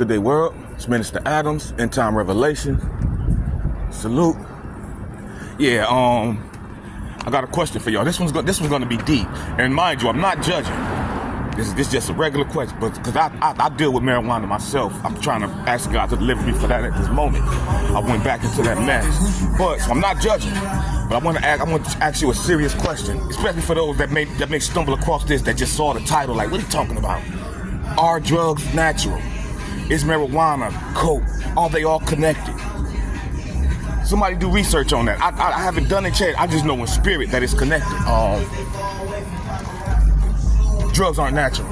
Good day, world. It's Minister Adams, End Time Revelation. Salute. Yeah, I got a question for y'all. This one's gonna be deep. And mind you, I'm not judging. This is just a regular question, but because I deal with marijuana myself, I'm trying to ask God to deliver me for that at this moment. I went back into that mess, but so I'm not judging. But I want to ask you a serious question, especially for those that may stumble across this that just saw the title. Like, what are you talking about? Are drugs natural? Is marijuana, coke? Are they all connected? Somebody do research on that. I haven't done it yet. I just know in spirit that it's connected. Drugs aren't natural.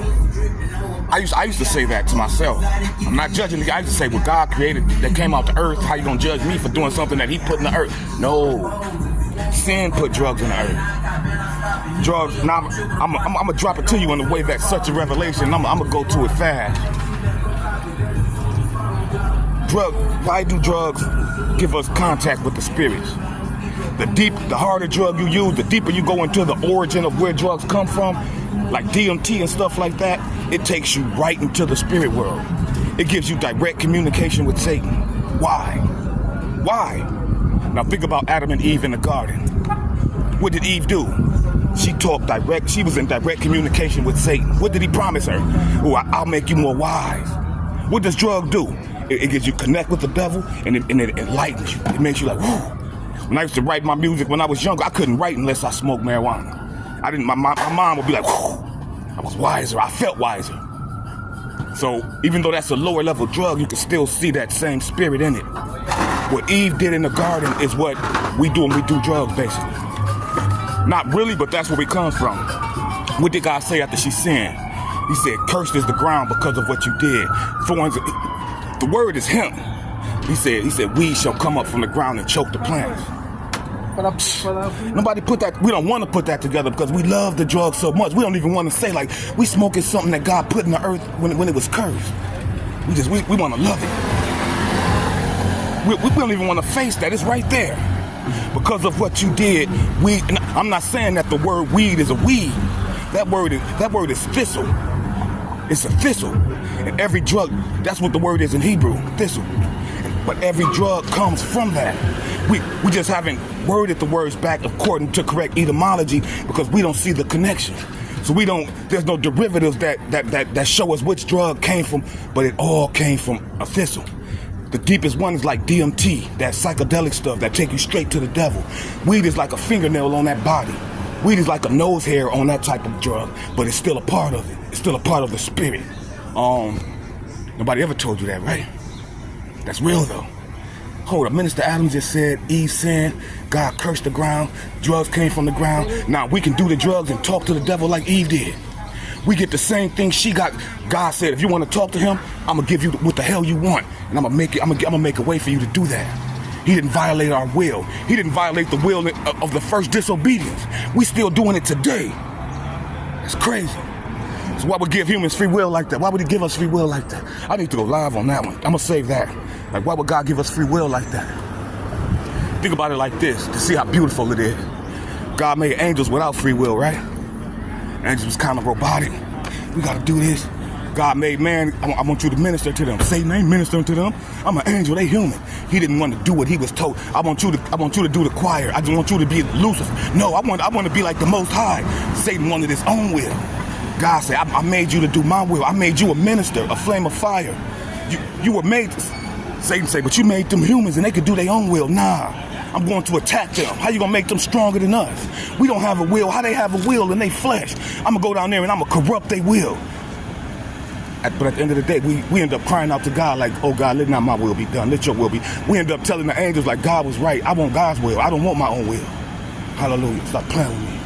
I used to say that to myself. I'm not judging. I used to say, well, God created, that came out the earth. How you gonna judge me for doing something that He put in the earth? No, sin put drugs in the earth. Drugs. Now I'm gonna drop it to you in a way that's such a revelation. I'm gonna go to it fast. Why do drugs give us contact with the spirits? The harder drug you use, the deeper you go into the origin of where drugs come from, like DMT and stuff like that, it takes you right into the spirit world. It gives you direct communication with Satan. Why? Why? Now think about Adam and Eve in the garden. What did Eve do? She talked direct. She was in direct communication with Satan. What did he promise her? Oh, I'll make you more wise. What does drug do? It gets you connect with the devil, and it enlightens you. It makes you like, whoo. When I used to write my music when I was younger, I couldn't write unless I smoked marijuana. My mom would be like, whoo. I was wiser. I felt wiser. So even though that's a lower level drug, you can still see that same spirit in it. What Eve did in the garden is what we do when we do drugs, basically. Not really, but that's where we come from. What did God say after she sinned? He said, cursed is the ground because of what you did. Thorns. The word is Him. He said, weeds shall come up from the ground and choke the plants. Nobody put that. We don't want to put that together because we love the drug so much. We don't even want to say like we smoking something that God put in the earth when it was cursed. We want to love it. We don't even want to face that. It's right there. Because of what you did, I'm not saying that the word weed is a weed. That word is thistle. It's a thistle. And every drug, that's what the word is in Hebrew, thistle. But every drug comes from that. We just haven't worded the words back according to correct etymology because we don't see the connection. So there's no derivatives that show us which drug came from, but it all came from a thistle. The deepest one is like DMT, that psychedelic stuff that take you straight to the devil. Weed is like a fingernail on that body. Weed is like a nose hair on that type of drug, but it's still a part of it. It's still a part of the spirit. Nobody ever told you that, right? That's real though. Hold up, Minister Adams just said Eve sinned, God cursed the ground, drugs came from the ground. Now we can do the drugs and talk to the devil like Eve did. We get the same thing she got. God said, if you want to talk to Him, I'm gonna give you what the hell you want, and I'm gonna make a way for you to do that. He didn't violate our will. He didn't violate the will of the first disobedience. We still doing it today. It's crazy. So why would give humans free will like that? Why would He give us free will like that? I need to go live on that one. I'm gonna save that. Like, why would God give us free will like that? Think about it like this, to see how beautiful it is. God made angels without free will, right? Angels was kind of robotic. We gotta do this. God made man, I want you to minister to them. Satan ain't ministering to them. I'm an angel, they human. He didn't want to do what he was told. I want you to do the choir. I just want you to be Lucifer. No, I want to be like the Most High. Satan wanted his own will. God said, I made you to do my will. I made you a minister, a flame of fire. You were made, Satan said, but you made them humans and they could do their own will. Nah, I'm going to attack them. How you gonna make them stronger than us? We don't have a will. How they have a will in their flesh? I'm gonna go down there and I'm gonna corrupt their will. But at the end of the day, we end up crying out to God like, oh God, let not my will be done, let your will be. We end up telling the angels like God was right. I want God's will. I don't want my own will. Hallelujah. Stop playing with me.